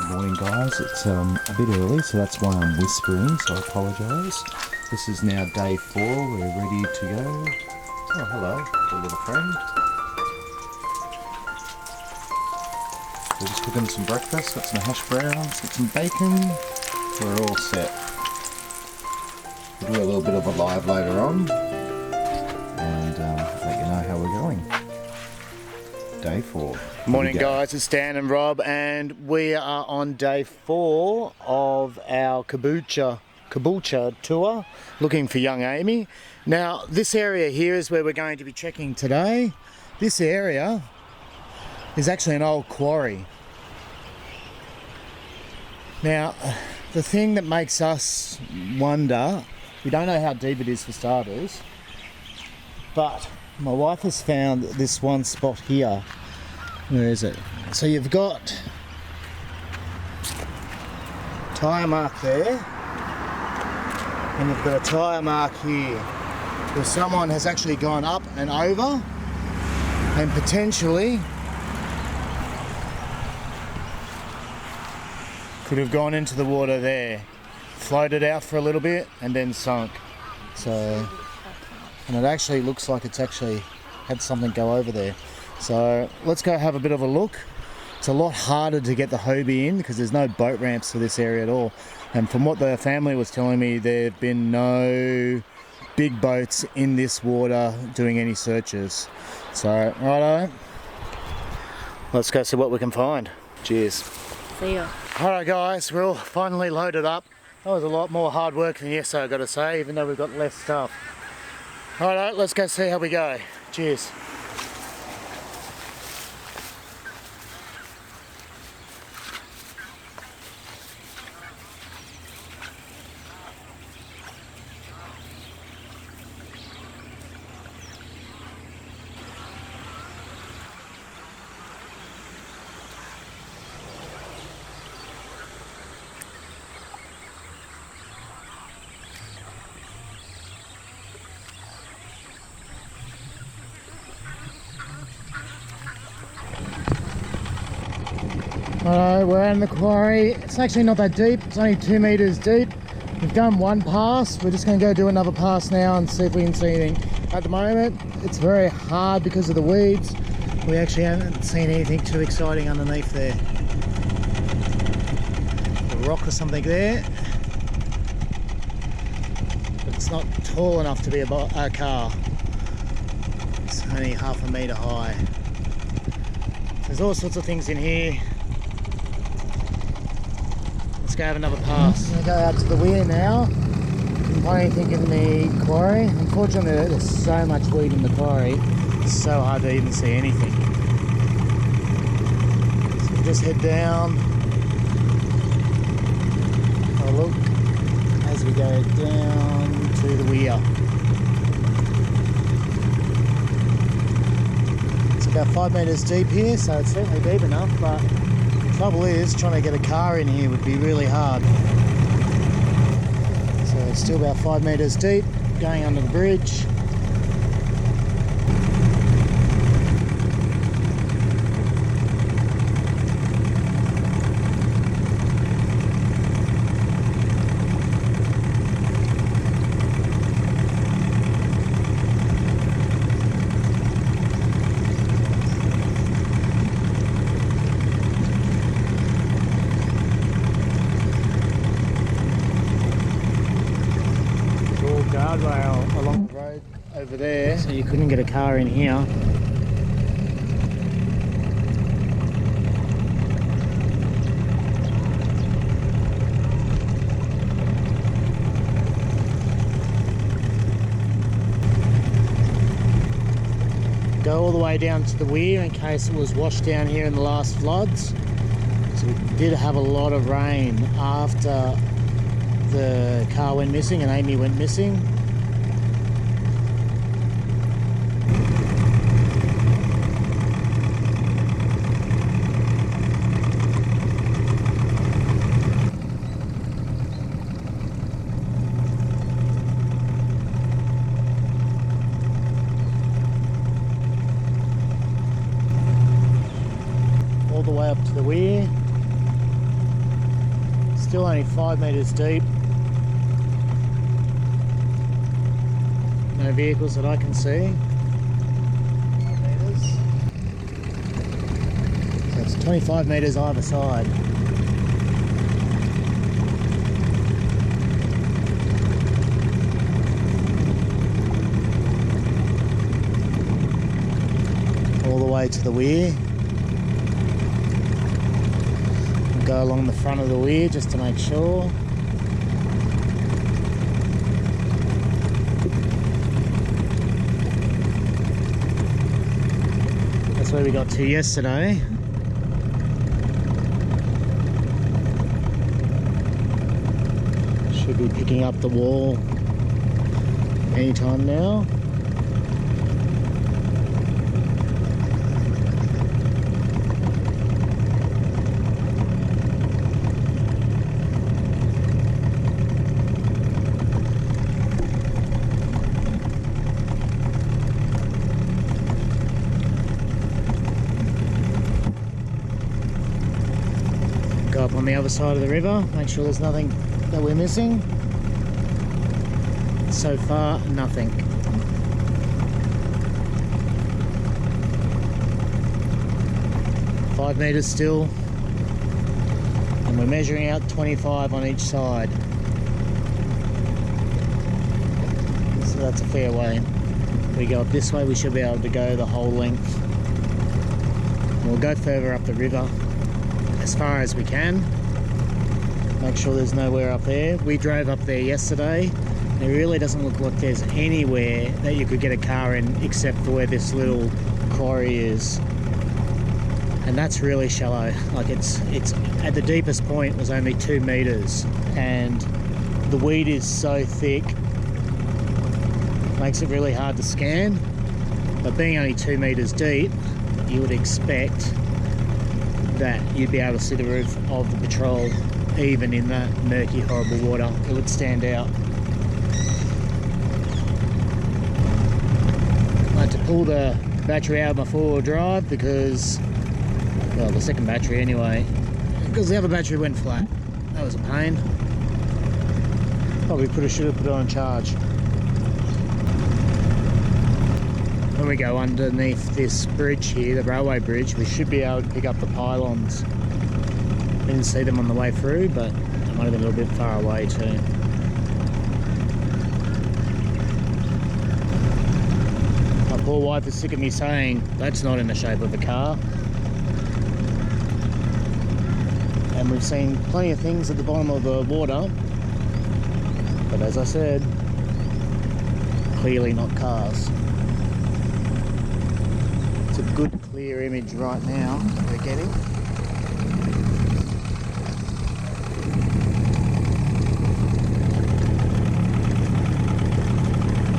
Morning guys, it's a bit early so that's why I'm whispering, so I apologise. This is now day 4, we're ready to go. Oh hello, a little friend. We're just cooking some breakfast, got some hash browns, got some bacon, we're all set. We'll do a little bit of a live later on and let you know how we're going. Day 4. Morning guys, it's Dan and Rob and we are on day 4 of our caboolture tour looking for young Amy. Now this area here is where we're going to be checking today. This area is actually an old quarry. Now the thing that makes us wonder, we don't know how deep it is for starters, but my wife has found this one spot here. Where is it? So you've got tyre mark there, and you've got a tyre mark here, where someone has actually gone up and over, and potentially could have gone into the water there, floated out for a little bit, and then sunk. So, and it actually looks like it's actually had something go over there. So let's go have a bit of a look. It's a lot harder to get the Hobie in because there's no boat ramps to this area at all. And from what the family was telling me, there have been no big boats in this water doing any searches. So, righto, let's go see what we can find. Cheers. See ya. Alright guys, we're all finally loaded up. That was a lot more hard work than yesterday, I've got to say, even though we've got less stuff. Alright, let's go see how we go. Cheers. Alright, we're in the quarry. It's actually not that deep, it's only 2 meters deep. We've done one pass, we're just going to go do another pass now and see if we can see anything. At the moment, it's very hard because of the weeds. We actually haven't seen anything too exciting underneath there. A rock or something there. But it's not tall enough to be a car. It's only 1/2 meter high. There's all sorts of things in here. Let's go have another pass. I'm going to go out to the weir now. Can't find anything in the quarry. Unfortunately, there's so much weed in the quarry. It's so hard to even see anything. So we'll just head down. Have a look as we go down to the weir. It's about 5 meters deep here, so it's certainly deep enough, but the trouble is, trying to get a car in here would be really hard. So it's still about 5 meters deep, going under the bridge. Guardrail along the road over there, so you couldn't get a car in here. Go all the way down to the weir in case it was washed down here in the last floods. So we did have a lot of rain after the car went missing and Amy went missing. All the way up to the weir. still only 5 metres deep. No vehicles that I can see. 5 metres. So it's 25 metres either side. All the way to the weir. We'll go along the front of the weir just to make sure. That's where we got to yesterday. Should be picking up the wall anytime now. Go up on the other side of the river, make sure there's nothing that we're missing. So far, nothing. Five metres still, and we're measuring out 25 on each side. So that's a fair way. If we go up this way, we should be able to go the whole length. We'll go further up the river as far as we can. Make sure there's nowhere up there. We drove up there yesterday. It really doesn't look like there's anywhere that you could get a car in except for where this little quarry is. And that's really shallow. Like it's at the deepest point was only 2 metres, and the weed is so thick, makes it really hard to scan. But being only 2 metres deep, you would expect that you'd be able to see the roof of the patrol even in that murky, horrible water. It would stand out. I had to pull the battery out of my four-wheel drive because, well, the second battery anyway, because the other battery went flat. That was a pain. Probably should have put it on charge. When we go underneath this bridge here, the railway bridge, we should be able to pick up the pylons. Didn't see them on the way through, but they might have been a little bit far away too. My poor wife is sick of me saying that's not in the shape of a car. And we've seen plenty of things at the bottom of the water, but as I said, clearly not cars. It's a good clear image right now we're getting.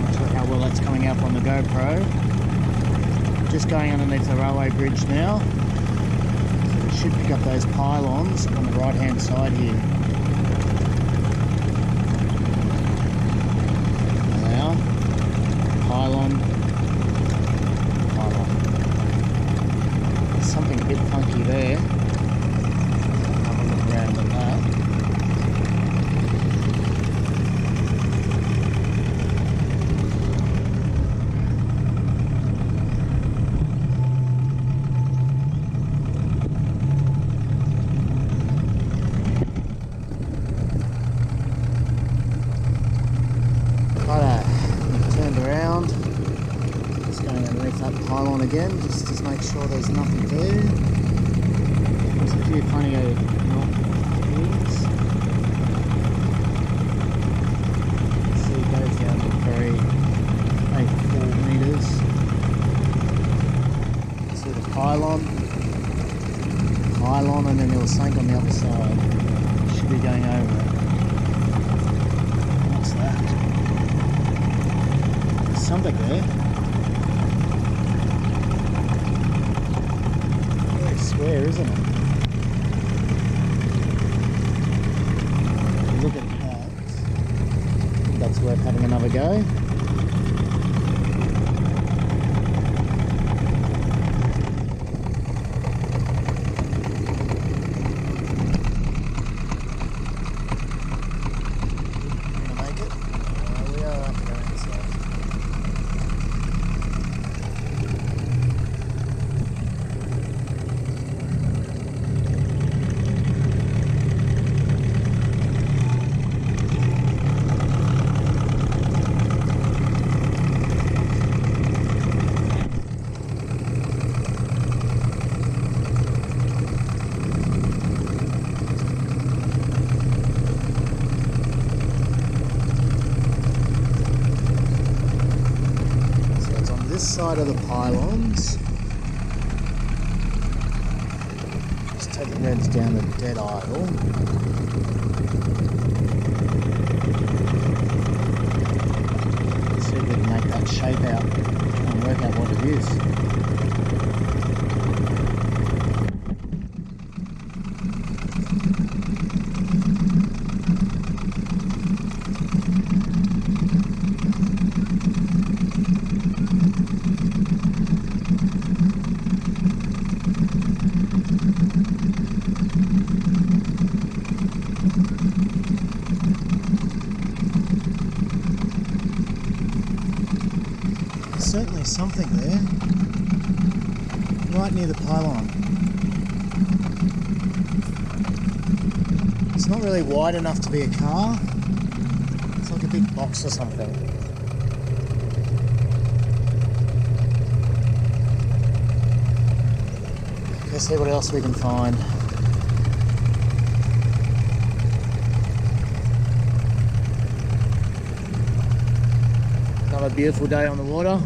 Not sure how well that's coming up on the GoPro. Just going underneath the railway bridge now. So we should pick up those pylons on the right hand side here. Now, pylon. Something a bit funky there. Have a look around at that. Righto, we've turned around. Just going underneath that pylon again, just to make sure there's nothing there. There's a few funny things. See, it goes down to very 4 metres. See the pylon, and then it'll sink on the other side. Should be going over it. What's that? There's something there. Square, isn't it? Look at that. That's worth having another go. this side of the pylons. Just take the reds down the dead idle. See if we can make that shape out and work out what it is. Certainly something there, right near the pylon. It's not really wide enough to be a car. It's like a big box or something. Let's see what else we can find. Another beautiful day on the water.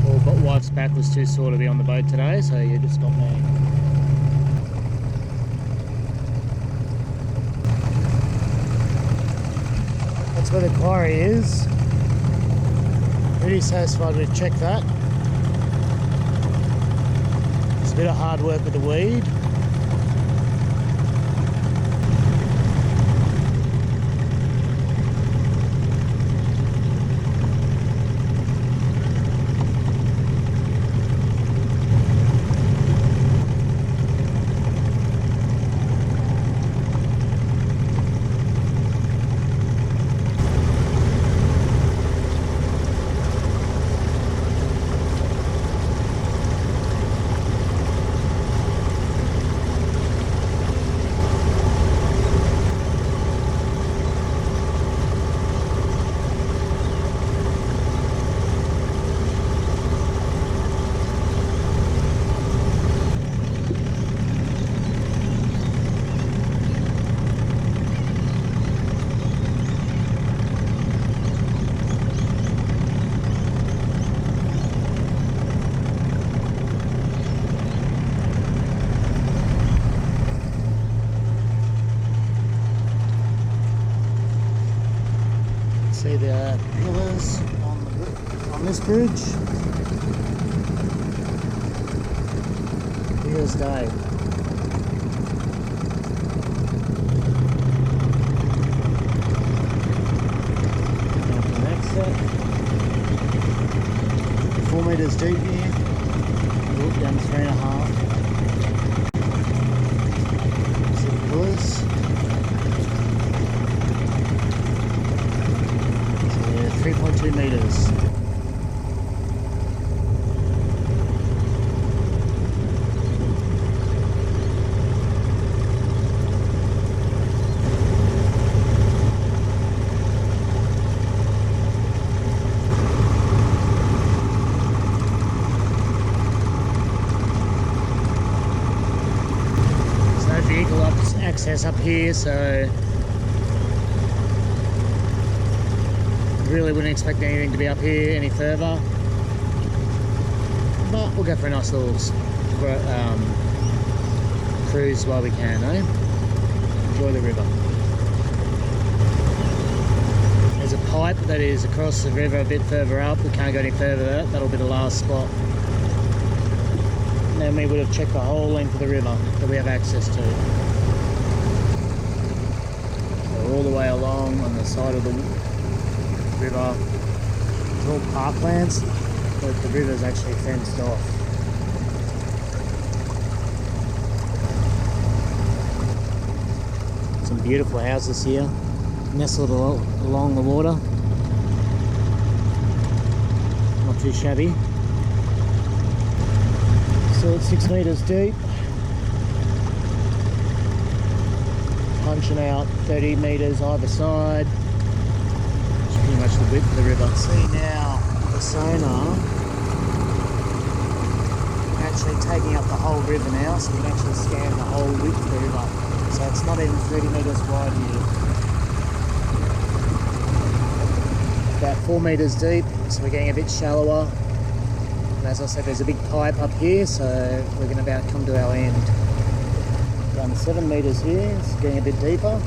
Well, but wife's back was too sore to be on the boat today, so you just got me. That's where the quarry is. Pretty satisfied we've checked that. It's a bit of hard work with the weed. See the pillars on this bridge. Clear as day. Now for the next set. 4 metres deep here. Look down 3.5. See the pillars. 3.2 metres. There's no vehicle access up here, so really wouldn't expect anything to be up here any further, but we'll go for a nice little cruise while we can, eh? Enjoy the river. There's a pipe that is across the river a bit further up. We can't go any further. That'll be the last spot. And then we would have checked the whole length of the river that we have access to. So all the way along on the side of the river. It's all parklands, but the river is actually fenced off. Some beautiful houses here, nestled along the water. Not too shabby. Still at 6 metres deep. Punching out 30 metres either side. Pretty much the width of the river. See now the sonar actually taking up the whole river now, so we can actually scan the whole width of the river. So it's not even 30 metres wide here. About 4 metres deep, so we're getting a bit shallower. And as I said, there's a big pipe up here, so we're going to about come to our end. Around 7 metres here, it's getting a bit deeper.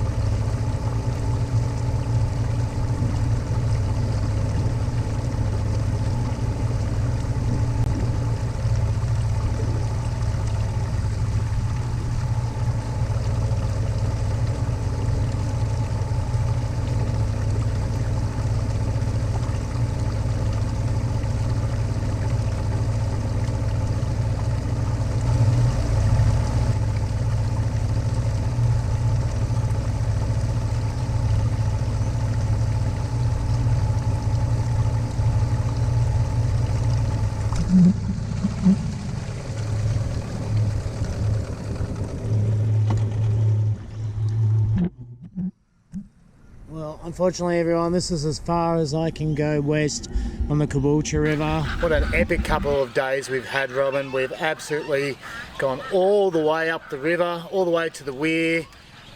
Well, unfortunately everyone, this is as far as I can go west on the Caboolture River. What an epic couple of days we've had, Robyn. We've absolutely gone all the way up the river, all the way to the weir,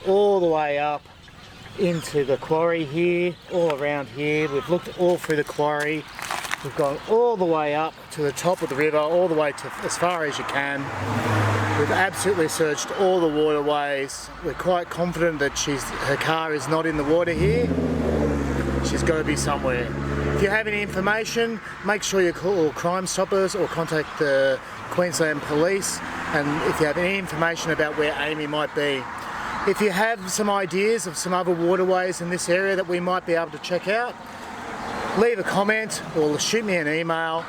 all the way up into the quarry here, all around here. We've looked all through the quarry. We've gone all the way up to the top of the river, all the way to as far as you can. We've absolutely searched all the waterways. We're quite confident that her car is not in the water here. She's got to be somewhere. If you have any information, make sure you call Crime Stoppers or contact the Queensland Police. And if you have any information about where Amy might be. If you have some ideas of some other waterways in this area that we might be able to check out, leave a comment or shoot me an email.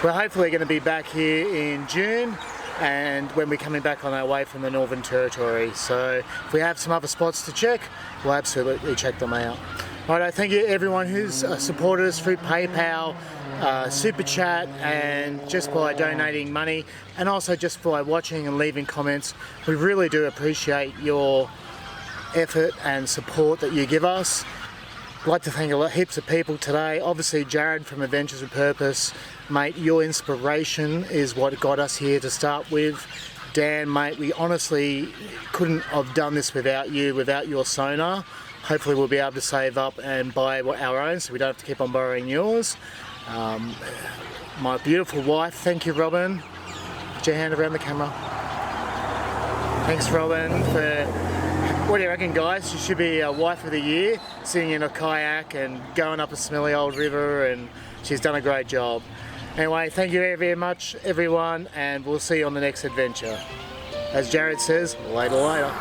We're hopefully going to be back here in June, and when we're coming back on our way from the Northern Territory. So if we have some other spots to check, we'll absolutely check them out. Righto, thank you everyone who's supported us through PayPal, Super Chat, and just by donating money, and also just by watching and leaving comments. We really do appreciate your effort and support that you give us. I'd like to thank heaps of people today. Obviously Jared from Adventures with Purpose. Mate, your inspiration is what got us here to start with. Dan, mate, we honestly couldn't have done this without you, without your sonar. Hopefully we'll be able to save up and buy our own so we don't have to keep on borrowing yours. My beautiful wife, thank you, Robyn. Put your hand around the camera. Thanks, Robyn, for... What do you reckon, guys? She should be a wife of the year, sitting in a kayak and going up a smelly old river, and she's done a great job. Anyway, thank you very much, everyone, and we'll see you on the next adventure. As Jared says, later, later.